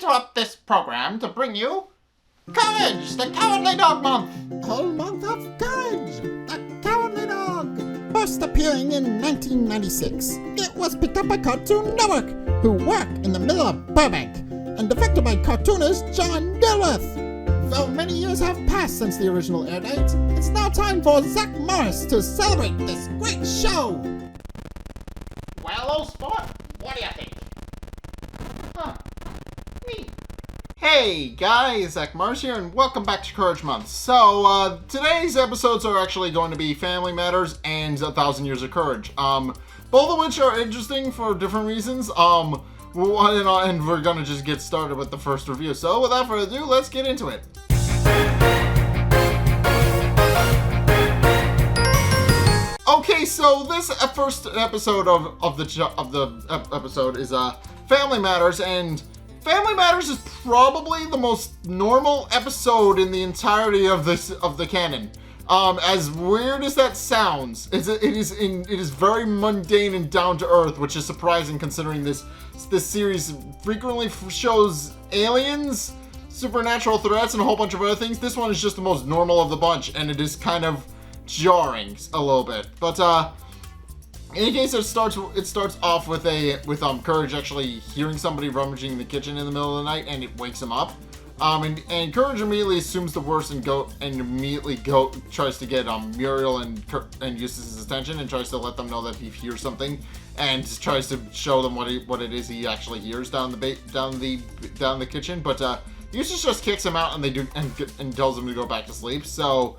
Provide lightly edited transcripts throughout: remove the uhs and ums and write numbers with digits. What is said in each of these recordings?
interrupt this program to bring you Courage, the Cowardly Dog Month. Whole month of Courage, the Cowardly Dog. First appearing in 1996, it was picked up by Cartoon Network, who work in the middle of Burbank, and directed by cartoonist John Dilworth. Though many years have passed since the original air date, it's now time for Zack to celebrate this great show. Well, old sport, what do you think? Neat. Hey guys, Zack here, and welcome back to Courage Month. So, today's episodes are actually going to be Family Matters and 1,000 Years of Courage. Both of which are interesting for different reasons. And we're gonna just get started with the first review. So, without further ado, let's get into it. Okay, so this first episode of the episode is Family Matters, and Family Matters is probably the most normal episode in the entirety of the canon. As weird as that sounds, it is very mundane and down to earth, which is surprising considering this series frequently shows aliens, supernatural threats, and a whole bunch of other things. This one is just the most normal of the bunch, and it is kind of jarring a little bit. But in any case, it starts off with Courage actually hearing somebody rummaging in the kitchen in the middle of the night, and it wakes him up. And Courage immediately assumes the worst and immediately tries to get Muriel and Eustace's attention, and tries to let them know that he hears something, and tries to show them what it is he actually hears down the kitchen. But Eustace just kicks him out, and tells him to go back to sleep. So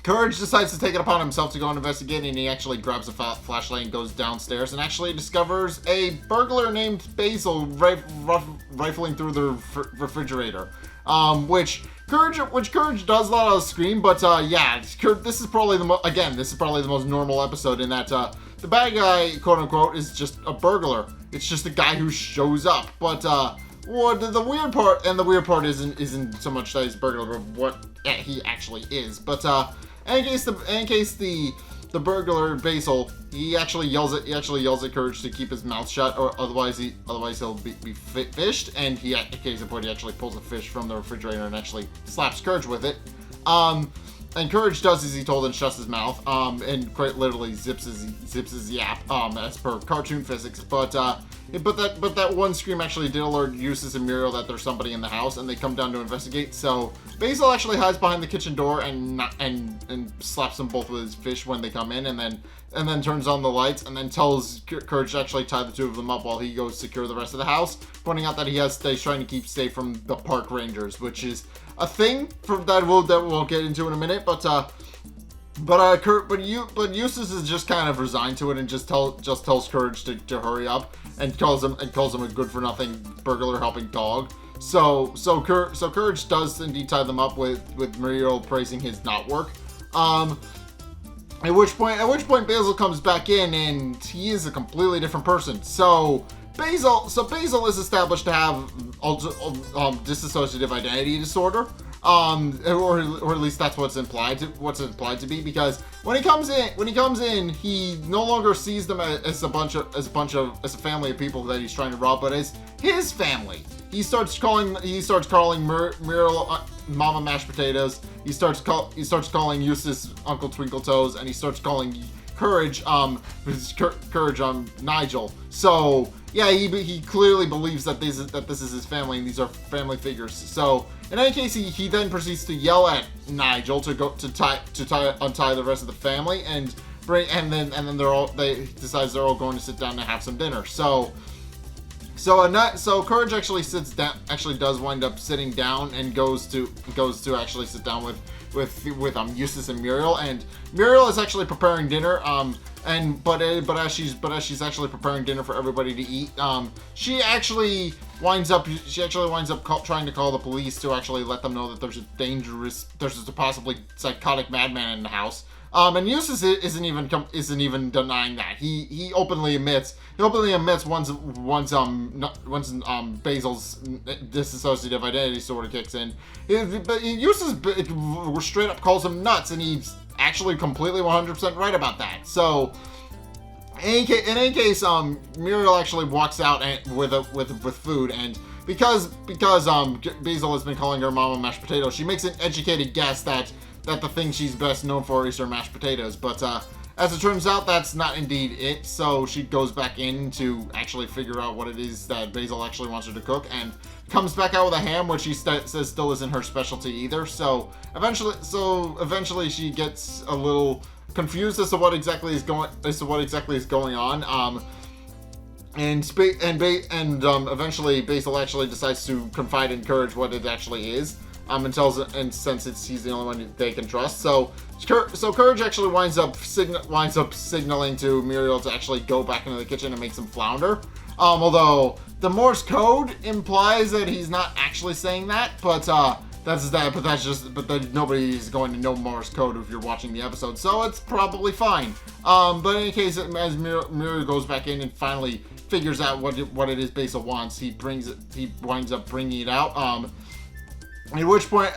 Courage decides to take it upon himself to go and investigate, and he actually grabs a flashlight and goes downstairs and actually discovers a burglar named Basil rifling through the refrigerator. Which Courage does let out a scream, but this is probably the most normal episode in that the bad guy, quote unquote, is just a burglar. It's just a guy who shows up. But the weird part isn't so much that he's a burglar, but what he actually is. But in case the burglar Basil, he actually yells at Courage to keep his mouth shut, or otherwise he'll be fished. And at case in point, he actually pulls a fish from the refrigerator and actually slaps Courage with it. And Courage does as he told and shuts his mouth, and quite literally zips his yap, as per cartoon physics. But that one scream actually did alert Eustace and Muriel that there's somebody in the house, and they come down to investigate. So Basil actually hides behind the kitchen door and slaps them both with his fish when they come in, and then turns on the lights, and then tells Courage to actually tie the two of them up while he goes secure the rest of the house, pointing out that he's trying to keep safe from the park rangers, which is a thing that we'll get into in a minute. But Eustace is just kind of resigned to it and just tells Courage to hurry up, and calls him a good for nothing burglar helping dog. So Courage does indeed tie them up with Muriel praising his knot work. At which point Basil comes back in, and he is a completely different person. So Basil is established to have dissociative identity disorder, or at least that's what's implied to be, because when he comes in, he no longer sees them as a family of people that he's trying to rob, but as his family. He starts calling Muriel Mama Mashed Potatoes. He starts calling Eustace Uncle Twinkle Toes, and he starts calling Courage Nigel. So yeah, he clearly believes that this is his family, and these are family figures. So in any case, he then proceeds to yell at Nigel to untie the rest of the family, and then they decides they're all going to sit down to have some dinner. So Courage actually does wind up sitting down, and goes to actually sit down with Eustace and Muriel, and Muriel is actually preparing dinner. But as she's actually preparing dinner for everybody to eat, she actually winds up trying to call the police to actually let them know that there's a possibly psychotic madman in the house. And Eustace isn't even denying that. He openly admits once Basil's dissociative identity disorder kicks in. But Eustace straight up calls him nuts, and he's actually completely 100% right about that. So In any case, Muriel actually walks out with food, and because Basil has been calling her mama mashed potatoes, she makes an educated guess that the thing she's best known for is her mashed potatoes. But as it turns out, that's not indeed it. So she goes back in to actually figure out what it is that Basil actually wants her to cook, and comes back out with a ham, which she says still isn't her specialty either. So eventually she gets a little confused as to what exactly is going on. Eventually Basil actually decides to confide in Courage what it actually is. And since he's the only one they can trust, so Courage actually winds up signaling to Muriel to actually go back into the kitchen and make some flounder. Although the Morse code implies that he's not actually saying that, but nobody's going to know Morse code if you're watching the episode, so it's probably fine. But in any case, as Muriel goes back in and finally figures out what it is Basil wants, he winds up bringing it out. At which point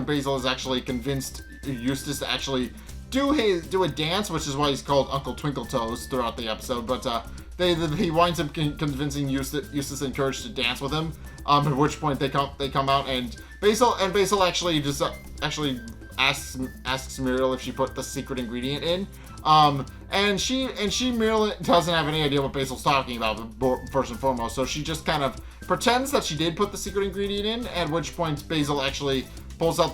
Basil is actually convinced Eustace to actually do a dance, which is why he's called Uncle Twinkle Toes throughout the episode. But he winds up convincing Eustace and Courage to dance with him. At which point they come out, and Basil actually asks Muriel if she put the secret ingredient in. And Muriel doesn't have any idea what Basil's talking about, first and foremost, so she just kind of pretends that she did put the secret ingredient in, at which point Basil actually pulls out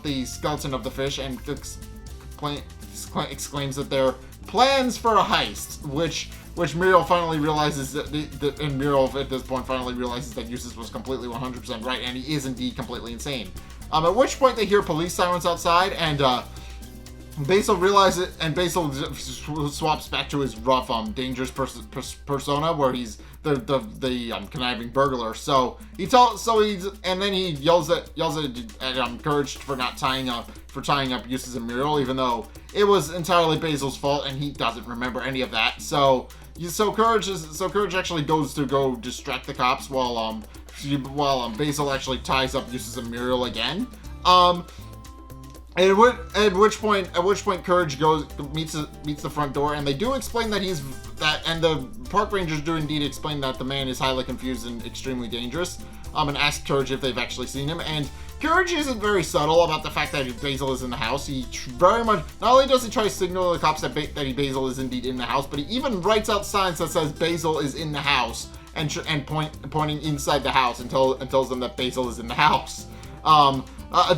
the skeleton of the fish and exclaims that they're plans for a heist, which Muriel finally realizes and Muriel at this point finally realizes that Eustace was completely 100% right, and he is indeed completely insane. At which point they hear police sirens outside, and Basil realizes, and Basil swaps back to his rough, dangerous persona, where he's the conniving burglar. So he yells at Courage for tying up Eustace and Muriel, even though it was entirely Basil's fault, and he doesn't remember any of that. So Courage actually goes to go distract the cops while Basil actually ties up Eustace and Muriel again. At which point Courage meets the front door, and they do explain and the park rangers do indeed explain that the man is highly confused and extremely dangerous, and ask Courage if they've actually seen him. And Courage isn't very subtle about the fact that Basil is in the house. He very much, not only does he try to signal to the cops that Basil is indeed in the house, but he even writes out signs that says Basil is in the house, and pointing inside the house, and tells them that Basil is in the house.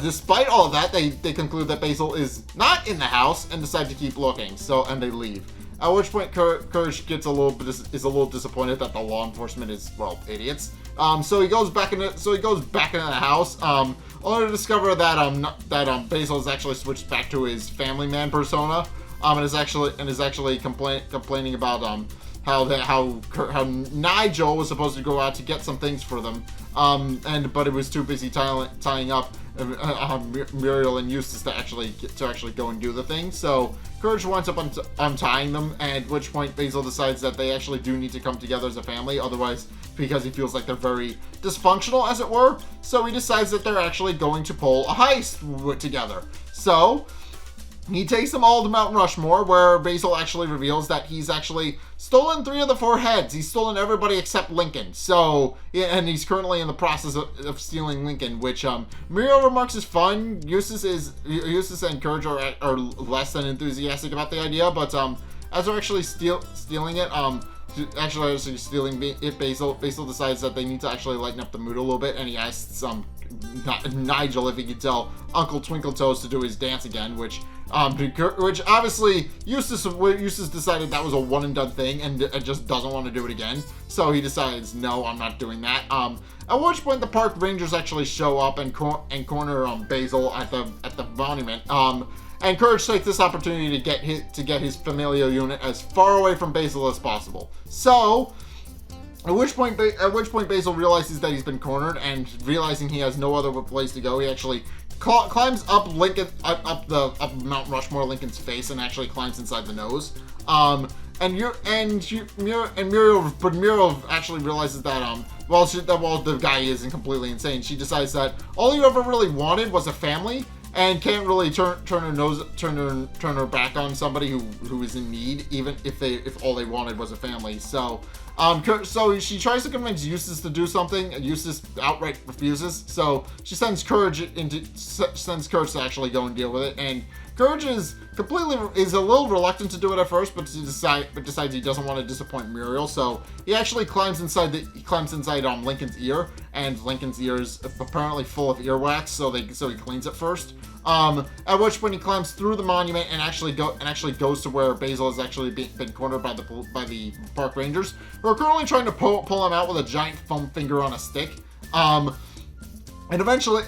Despite all of that, they conclude that Basil is not in the house and decide to keep looking. And they leave. At which point, Courage is a little disappointed that the law enforcement is, well, idiots. So he goes back into the house, only to discover that Basil has actually switched back to his family man persona, and is actually complaining about how Nigel was supposed to go out to get some things for them, but it was too busy tying up Muriel and Eustace to actually go and do the thing. So Courage winds up untying them, at which point Basil decides that they actually do need to come together as a family, otherwise, because he feels like they're very dysfunctional, as it were. So he decides that they're actually going to pull a heist together. So he takes them all to Mount Rushmore, where Basil actually reveals that he's actually stolen 3 of the 4 heads. He's stolen everybody except Lincoln. And he's currently in the process of stealing Lincoln, which Muriel remarks is fun. Eustace and Courage are less than enthusiastic about the idea, but as they're actually stealing it, Basil decides that they need to actually lighten up the mood a little bit, and he asks Nigel if he could tell Uncle Twinkletoes to do his dance again, which obviously Eustace decided that was a one and done thing, and just doesn't want to do it again. So he decides, no, I'm not doing that. At which point the park rangers actually show up and corner Basil at the monument. And Courage takes this opportunity to get his familial unit as far away from Basil as possible. So, at which point Basil realizes that he's been cornered, and realizing he has no other place to go, he actually climbs up Mount Rushmore Lincoln's face, and actually climbs inside the nose. Muriel actually realizes that while the guy isn't completely insane, she decides that all you ever really wanted was a family, and can't really turn her back on somebody who is in need, even if all they wanted was a family. So so she tries to convince Eustace to do something, and Eustace outright refuses. So she sends Courage to actually go and deal with it, and Courage is a little reluctant to do it at first, but decides he doesn't want to disappoint Muriel. So he actually climbs inside Lincoln's ear, and Lincoln's ear is apparently full of earwax, so he cleans it first. At which point he climbs through the monument and actually goes to where Basil has actually been cornered by the park rangers, who are currently trying to pull him out with a giant foam finger on a stick. And eventually,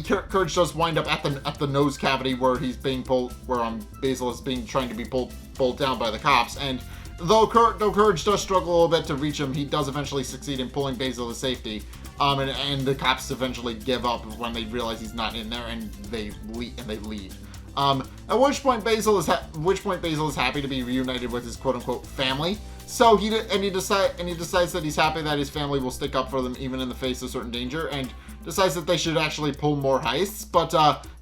Courage does wind up at the nose cavity where he's being pulled, where Basil is trying to be pulled down by the cops. And though Courage does struggle a little bit to reach him, he does eventually succeed in pulling Basil to safety. And the cops eventually give up when they realize he's not in there, and they leave. At which point Basil is happy to be reunited with his quote-unquote family. So he decides that he's happy that his family will stick up for them even in the face of certain danger, and decides that they should actually pull more heists. But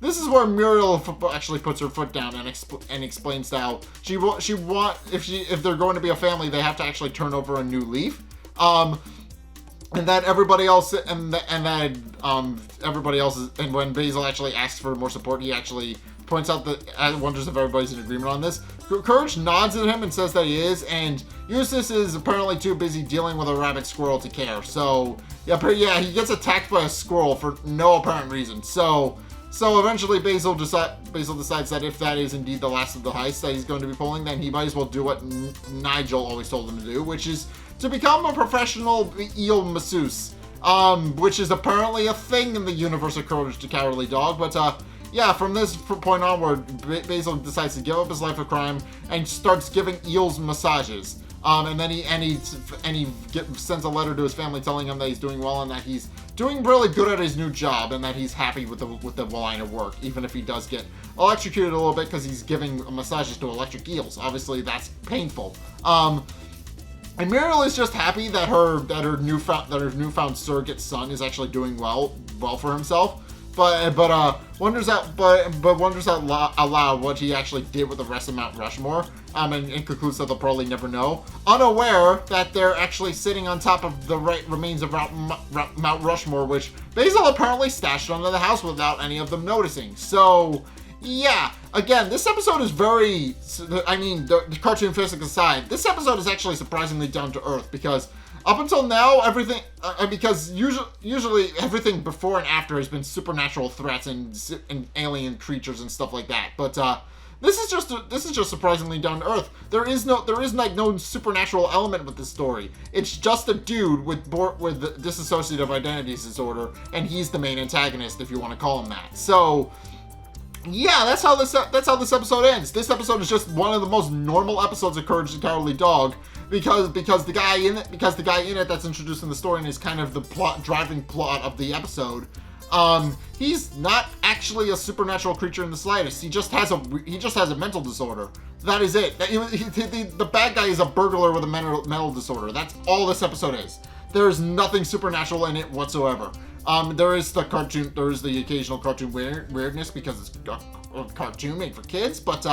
this is where Muriel actually puts her foot down and explains how if they're going to be a family, they have to actually turn over a new leaf. And that everybody else, and when Basil actually asks for more support, he actually points out that wonders if everybody's in agreement on this. Courage nods at him and says that he is, and Eustace is apparently too busy dealing with a rabbit squirrel to care. So yeah, he gets attacked by a squirrel for no apparent reason. So eventually Basil decides that if that is indeed the last of the heists that he's going to be pulling, then he might as well do what Nigel always told him to do, which is to become a professional eel masseuse, which is apparently a thing in the universe of Courage the Cowardly Dog. But yeah, from this point onward, Basil decides to give up his life of crime and starts giving eels massages. And then he sends a letter to his family telling him that he's doing well and that he's doing really good at his new job and that he's happy with the line of work, even if he does get electrocuted a little bit because he's giving massages to electric eels. Obviously, that's painful. And Muriel is just happy that her newfound surrogate son is actually doing well for himself. But wonders out loud what he actually did with the rest of Mount Rushmore, and concludes that they'll probably never know, unaware that they're actually sitting on top of the remains of Mount Rushmore, which Basil apparently stashed under the house without any of them noticing. So yeah, again, this episode is very, the cartoon physics aside, this episode is actually surprisingly down to earth, because up until now, because usually everything before and after has been supernatural threats and alien creatures and stuff like that. But this is just surprisingly down to earth. There is no supernatural element with this story. It's just a dude with dissociative identity disorder, and he's the main antagonist, if you want to call him that. So yeah, that's how this episode ends. This episode is just one of the most normal episodes of Courage the Cowardly Dog, because the guy in it that's introduced in the story and is kind of the driving plot of the episode. He's not actually a supernatural creature in the slightest. He just has a mental disorder. That is it. The bad guy is a burglar with a mental disorder. That's all this episode is. There is nothing supernatural in it whatsoever. There is the occasional cartoon weirdness because it's a cartoon made for kids, but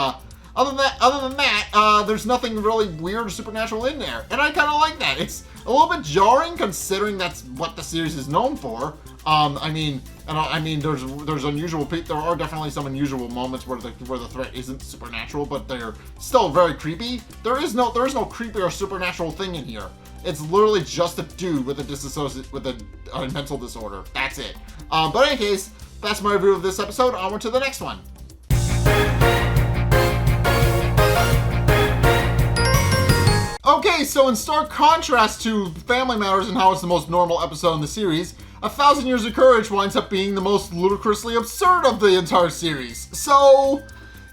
other than that, there's nothing really weird or supernatural in there, and I kind of like that. It's a little bit jarring considering that's what the series is known for. There's unusual. There are definitely some unusual moments where the threat isn't supernatural, but they're still very creepy. There is no creepy or supernatural thing in here. It's literally just a dude with a mental disorder. That's it. But in any case, that's my review of this episode. Onward to the next one. Okay, so in stark contrast to Family Matters and how it's the most normal episode in the series, 1,000 Years of Courage winds up being the most ludicrously absurd of the entire series. So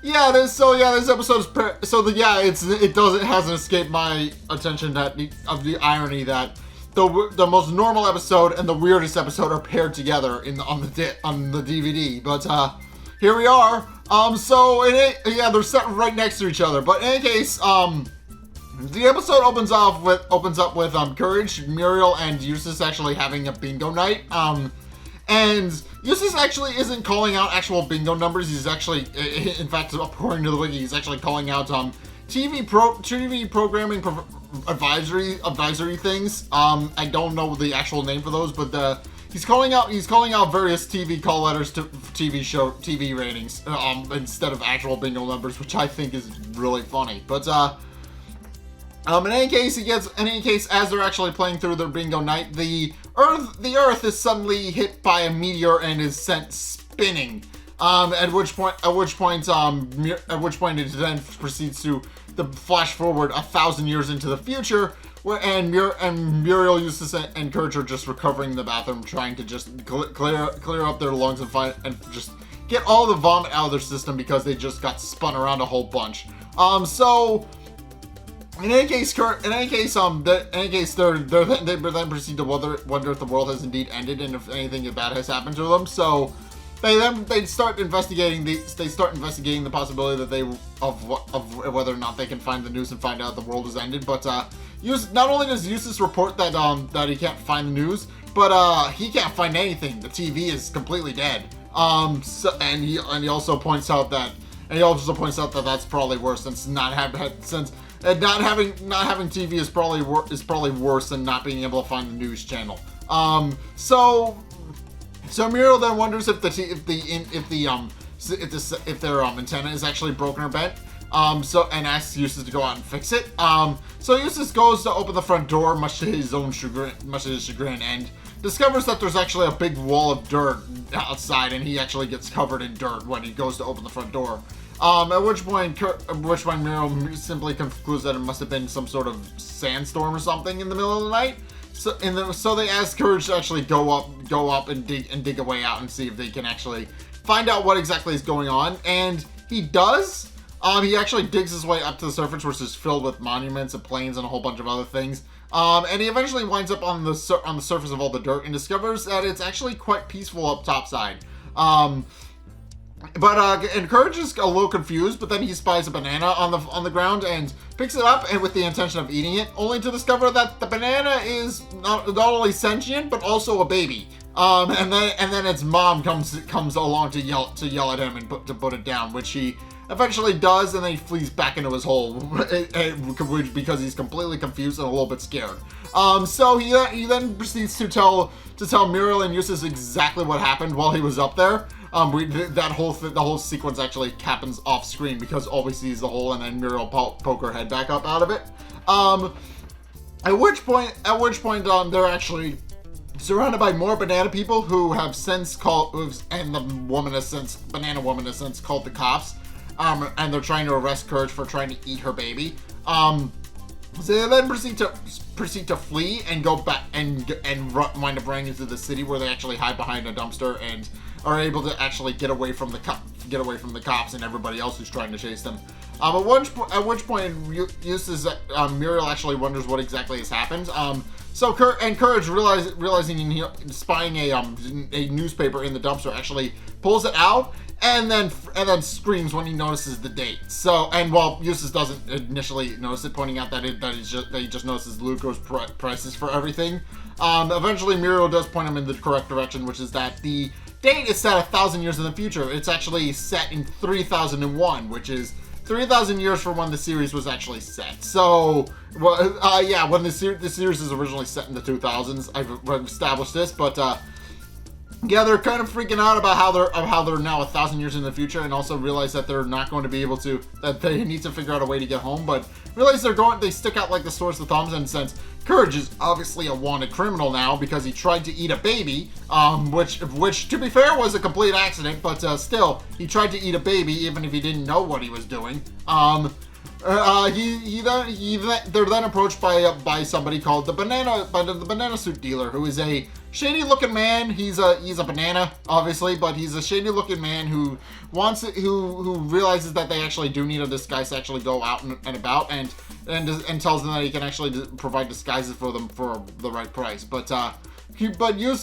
yeah, this episode is it hasn't escaped my attention of the irony that the most normal episode and the weirdest episode are paired together on the DVD. But here we are. They're set right next to each other. But in any case, the episode opens up with Courage, Muriel, and Eustace actually having a bingo night. And Eustace actually isn't calling out actual bingo numbers. He's actually, in fact, according to the wiki, he's actually calling out TV programming advisory things. I don't know the actual name for those, but he's calling out various TV call letters to TV ratings instead of actual bingo numbers, which I think is really funny. But in any case, as they're actually playing through their bingo night, the Earth is suddenly hit by a meteor and is sent spinning. At which point it then proceeds to flash forward 1,000 years into the future, and Muriel, Eustace, and Courage are just recovering in the bathroom, trying to just clear up their lungs and just get all the vomit out of their system because they just got spun around a whole bunch. So. In any case, they then proceed to wonder if the world has indeed ended and if anything bad has happened to them. So they start investigating the possibility of whether or not they can find the news and find out the world has ended. But not only does Eustace report that he can't find the news, but he can't find anything. The TV is completely dead. And he also points out that that's probably worse since not having TV is probably worse than not being able to find the news channel. So Muriel then wonders if their antenna is actually broken or bent. And asks Eustace to go out and fix it. So Eustace goes to open the front door, much to his chagrin, and discovers that there's actually a big wall of dirt outside, and he actually gets covered in dirt when he goes to open the front door. At which point Muriel simply concludes that it must have been some sort of sandstorm or something in the middle of the night. So they ask Courage to actually go up and dig a way out and see if they can actually find out what exactly is going on. And he does. He actually digs his way up to the surface, which is filled with monuments and planes and a whole bunch of other things. And he eventually winds up on the surface of all the dirt and discovers that it's actually quite peaceful up topside. And Courage is a little confused, but then he spies a banana on the ground and picks it up and with the intention of eating it, only to discover that the banana is not only sentient but also a baby. And then its mom comes along to yell at him and to put it down, which he eventually does, and then he flees back into his hole because he's completely confused and a little bit scared. So he then proceeds to tell Muriel and Eustace exactly what happened while he was up there. The whole sequence actually happens off screen because all we see is the hole, and then Muriel poke her head back up out of it. At which point they're actually surrounded by more banana people who have since and the banana woman has since called the cops. And they're trying to arrest Courage for trying to eat her baby. So they then proceed to flee and go back and wind up running into the city, where they actually hide behind a dumpster and are able to actually get away from the cops and everybody else who's trying to chase them. At which point Muriel actually wonders what exactly has happened. So Courage, realizing spying a newspaper in the dumpster, actually pulls it out and then screams when he notices the date. So, and while Eustace doesn't initially notice it, pointing out that he just notices Luco's prices for everything. Eventually Muriel does point him in the correct direction, which is that the date is set 1,000 years in the future. It's actually set in 3001, which is 3,000 years from when the series was actually set. So, when the series is originally set in the 2000s, I've established this, but yeah, they're kind of freaking out about how they're now 1,000 years in the future, and also realize that they're not going to be able to, that they need to figure out a way to get home, but realize they stick out like the source of thumbs, and since Courage is obviously a wanted criminal now because he tried to eat a baby, which to be fair was a complete accident, but still, he tried to eat a baby even if he didn't know what he was doing. They're then approached by somebody called the banana suit dealer, who is a shady looking man. He's a banana, obviously, but he's a shady looking man who realizes that they actually do need a disguise to actually go out and about, and tells them that he can actually provide disguises for them for the right price. But use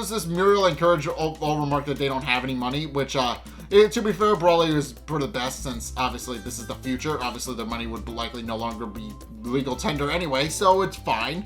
this Muriel and Courage all remark that they don't have any money, which to be fair, probably is for the best, since obviously this is the future. Obviously the money would likely no longer be legal tender anyway, so it's fine.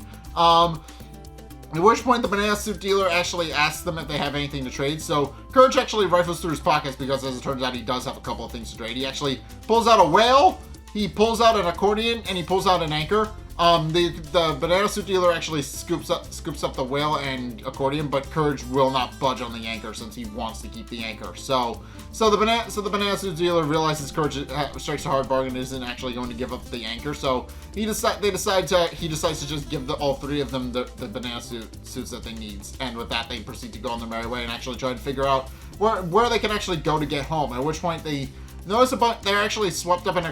At which point, the banana suit dealer actually asks them if they have anything to trade. So Courage actually rifles through his pockets because, as it turns out, he does have a couple of things to trade. He actually pulls out a whale, he pulls out an accordion, and he pulls out an anchor. The banana suit dealer actually scoops up the whale and accordion, but Courage will not budge on the anchor since he wants to keep the anchor. So the banana suit dealer realizes Courage strikes a hard bargain and isn't actually going to give up the anchor. So he decides to just give all three of them the banana suits that they need. And with that, they proceed to go on their merry way and actually try to figure out where they can actually go to get home. At which point they notice they're actually swept up in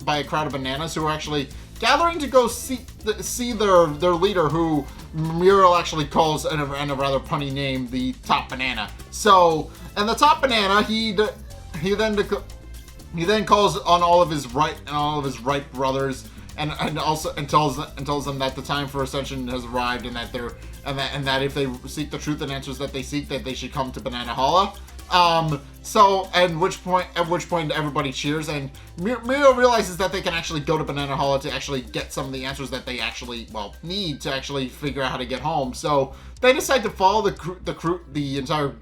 by a crowd of bananas who are actually gathering to go see their leader, who Muriel actually calls in a rather punny name, the Top Banana. So, and the Top Banana, he then calls on all of his right brothers, and tells them that the time for ascension has arrived, and that if they seek the truth and answers that they seek, that they should come to Banana Hala. At which point everybody cheers, and Muriel realizes that they can actually go to Banana Hala to actually get some of the answers that they actually, need to actually figure out how to get home. So they decide to follow the entire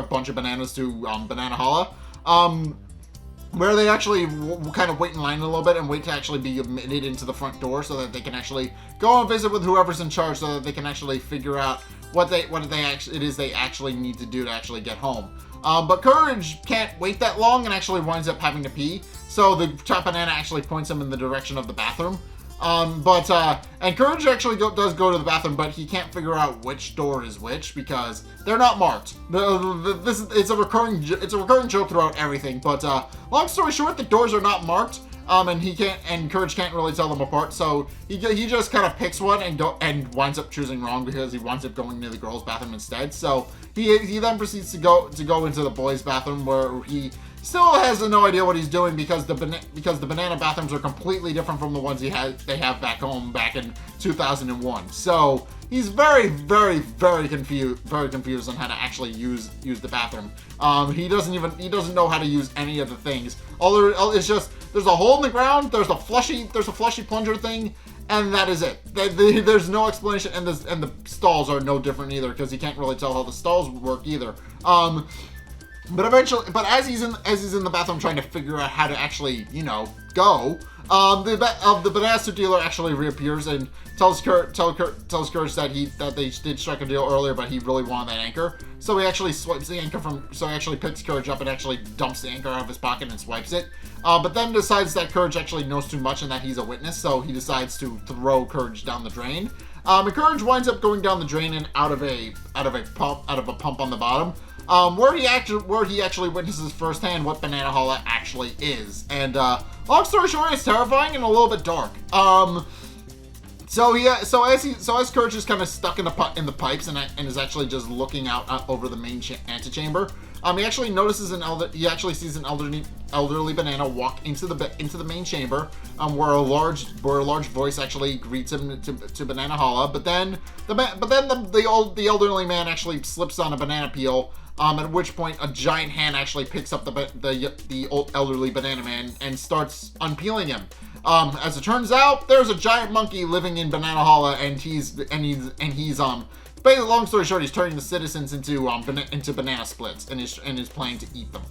bunch of bananas to Banana Hala, where they actually kind of wait in line a little bit and wait to actually be admitted into the front door so that they can actually go and visit with whoever's in charge, so that they can actually figure out what they actually need to do to actually get home. But Courage can't wait that long and actually winds up having to pee. So the Top Banana actually points him in the direction of the bathroom. And Courage actually does go to the bathroom, but he can't figure out which door is which because they're not marked. It's a recurring joke throughout everything. But long story short, the doors are not marked. And Courage can't really tell them apart, so he just kind of picks one and winds up choosing wrong because he winds up going to the girls' bathroom instead. So he then proceeds to go into the boys' bathroom, where he still has no idea what he's doing because the banana bathrooms are completely different from the ones they have back home back in 2001. So he's very, very, very confused on how to actually use the bathroom. He doesn't know how to use any of the things. It's just there's a hole in the ground, there's a flushy plunger thing, and that is it. There's no explanation, and the stalls are no different either because he can't really tell how the stalls work either. But as he's in the bathroom trying to figure out how to actually, go, the banana suit dealer actually reappears and tells Courage that they did strike a deal earlier, but he really wanted that anchor. So he actually swipes the anchor so he actually picks Courage up and actually dumps the anchor out of his pocket and swipes it. But then decides that Courage actually knows too much and that he's a witness, so he decides to throw Courage down the drain. And Courage winds up going down the drain and out of a pump on the bottom. Where he actually witnesses firsthand what Banana Hala actually is. And long story short, it's terrifying and a little bit dark. So as Courage is kind of stuck in the pipes and is actually just looking out over the main antechamber, he actually notices sees an elderly banana walk into the main chamber, where a large voice actually greets him to Banana Hala. But then the elderly man actually slips on a banana peel. At which point a giant hand actually picks up the old elderly banana man and starts unpeeling him. As it turns out, there's a giant monkey living in Banana Hala, and he's basically, long story short, he's turning the citizens into banana splits and is planning to eat them.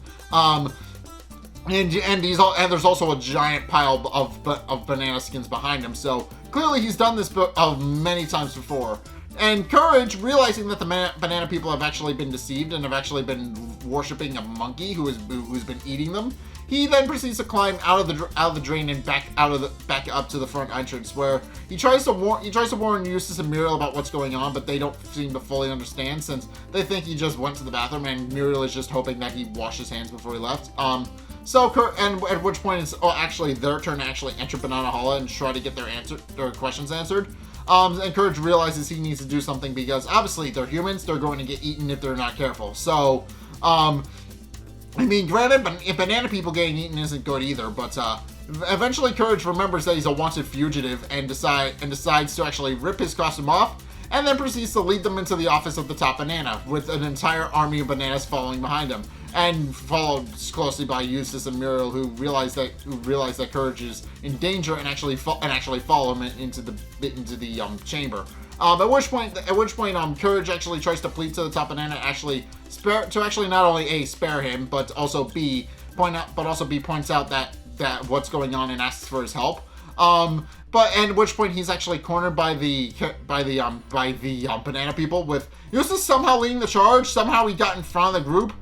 And there's also a giant pile of banana skins behind him. So clearly he's done this many times before. And Courage, realizing that the banana people have actually been deceived and have actually been worshipping a monkey who's been eating them, he then proceeds to climb out of the drain and back up to the front entrance, where he tries to warn Eustace and Muriel about what's going on, but they don't seem to fully understand since they think he just went to the bathroom, and Muriel is just hoping that he washed his hands before he left. And at which point it's actually their turn to actually enter Banana Hala and try to get their questions answered. And Courage realizes he needs to do something because obviously they're humans, they're going to get eaten if they're not careful. So, granted, banana people getting eaten isn't good either, but eventually Courage remembers that he's a wanted fugitive and decides to actually rip his costume off, and then proceeds to lead them into the office of the Top Banana, with an entire army of bananas following behind him. and followed closely by Eustace and Muriel, who realize that Courage is in danger and actually follow him into the chamber. At which point, Courage actually tries to plead to the top banana to not only spare him, but also points out that what's going on and asks for his help. But at which point he's actually cornered by the banana people, with Eustace somehow leading the charge. Somehow he got in front of the group.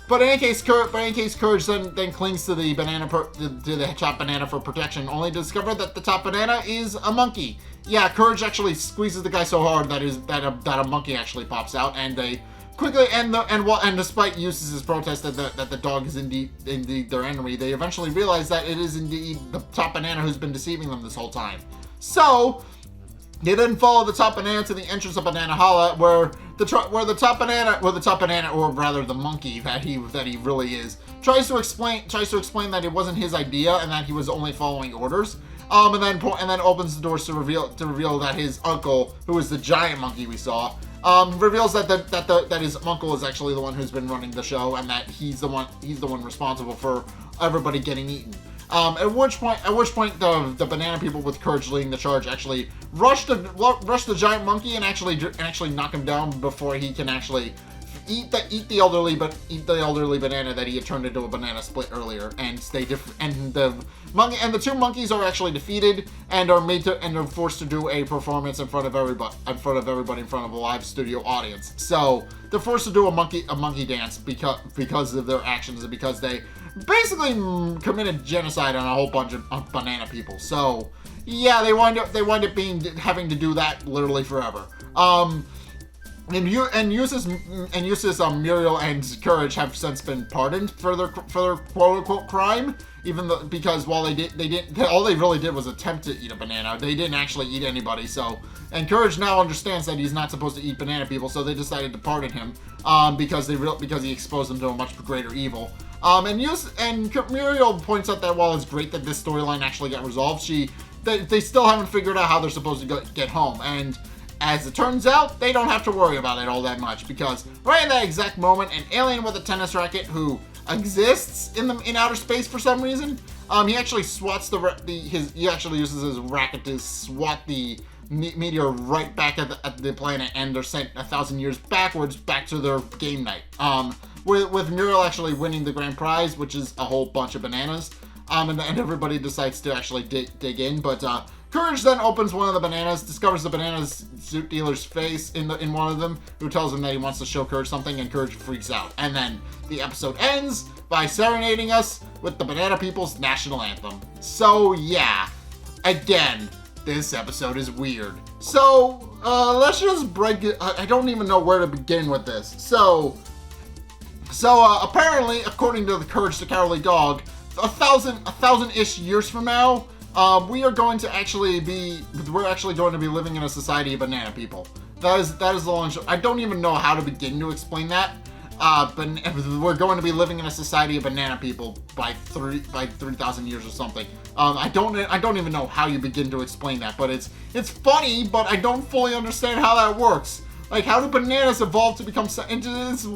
But in any case, Courage then clings to the top banana for protection, only to discover that the top banana is a monkey. Yeah, Courage actually squeezes the guy so hard that a monkey actually pops out, and they quickly and despite Eustace's protest that the dog is indeed their enemy, they eventually realize that it is indeed the top banana who's been deceiving them this whole time. So they then follow the top banana to the entrance of Banana Hala, where the top banana, or rather the monkey that he really is, tries to explain that it wasn't his idea and that he was only following orders. And then opens the doors to reveal that his uncle, who is the giant monkey we saw, reveals that his uncle is actually the one who's been running the show, and that he's the one responsible for everybody getting eaten. At which point the banana people, with Courage leading the charge, actually rush the giant monkey and actually knock him down before he can actually eat the elderly banana that he had turned into a banana split earlier, and the two monkeys are actually defeated and are forced to do a performance in front of everybody in front of a live studio audience. So they're forced to do a monkey dance because of their actions and because they basically committed genocide on a whole bunch of banana people. So yeah, they wind up having to do that literally forever. And Eustace, Muriel, and Courage have since been pardoned for their quote-unquote crime, even though, because while all they really did was attempt to eat a banana. They didn't actually eat anybody. So, and Courage now understands that he's not supposed to eat banana people, so they decided to pardon him, because he exposed them to a much greater evil. And Muriel points out that while it's great that this storyline actually got resolved, they still haven't figured out how they're supposed to get home. And as it turns out, they don't have to worry about it all that much, because right in that exact moment, an alien with a tennis racket who exists in outer space for some reason, he actually he actually uses his racket to swat the meteor right back at the planet, and they're sent 1,000 years backwards back to their game night. With Muriel actually winning the grand prize, which is a whole bunch of bananas. And everybody decides to actually dig in, but Courage then opens one of the bananas, discovers the banana's suit dealer's face in one of them, who tells him that he wants to show Courage something, and Courage freaks out. And then the episode ends by serenading us with the banana people's national anthem. So yeah, again, this episode is weird. So let's just break it. I don't even know where to begin with this. So apparently, according to the Courage the Cowardly Dog, a thousand-ish years from now, we're actually going to be living in a society of banana people. That is the long show. I don't even know how to begin to explain that. But we're going to be living in a society of banana people by 3,000 years or something. I don't even know how you begin to explain that, but it's funny, but I don't fully understand how that works. Like, how do bananas evolve to become? It is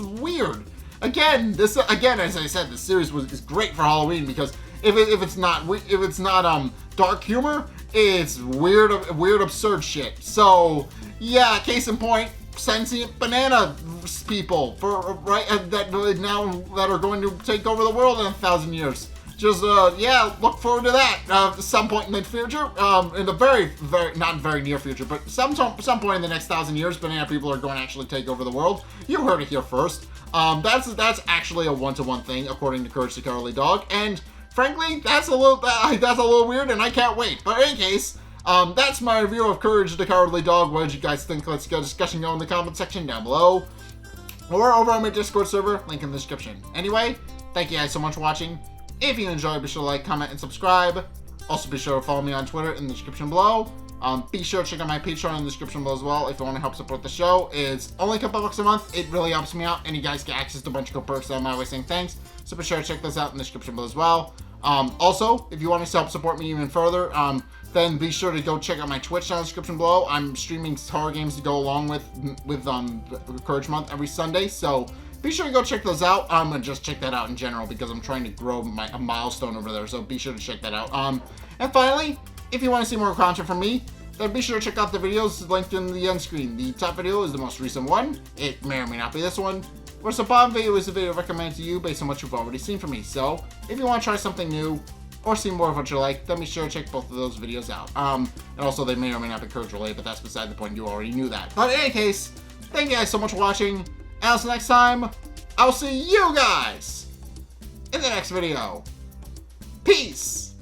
weird. Again, as I said, this series is great for Halloween, because if it's not dark humor, it's weird absurd shit. So yeah, case in point, sentient banana people that are going to take over the world in 1,000 years. Just look forward to that at some point in the future. In the very not very near future, but some point in the next 1,000 years, banana people are going to actually take over the world. You heard it here first. That's actually a one-to-one thing, according to Courage the Cowardly Dog, and frankly, that's a little weird, and I can't wait. But in any case, that's my review of Courage the Cowardly Dog. What did you guys think? Let's get a discussion going in the comment section down below, or over on my Discord server, link in the description. Anyway, thank you guys so much for watching. If you enjoyed, be sure to like, comment, and subscribe. Also, be sure to follow me on Twitter in the description below. Be sure to check out my Patreon in the description below as well if you want to help support the show. It's only a couple bucks a month. It really helps me out, and you guys get access to a bunch of cool perks that I'm always saying thanks. So be sure to check this out in the description below as well. Also, if you want to help support me even further, then be sure to go check out my Twitch channel in the description below. I'm streaming horror games to go along with Courage Month every Sunday, so be sure to go check those out. And just check that out in general because I'm trying to grow a milestone over there. So be sure to check that out. And finally, if you want to see more content from me, then be sure to check out the videos linked in the end screen. The top video is the most recent one. It may or may not be this one. Whereas the bottom video is the video recommended to you based on what you've already seen from me. So if you want to try something new or see more of what you like, then be sure to check both of those videos out. And also they may or may not be courage related, but that's beside the point. You already knew that. But in any case, thank you guys so much for watching. And until next time, I'll see you guys in the next video. Peace!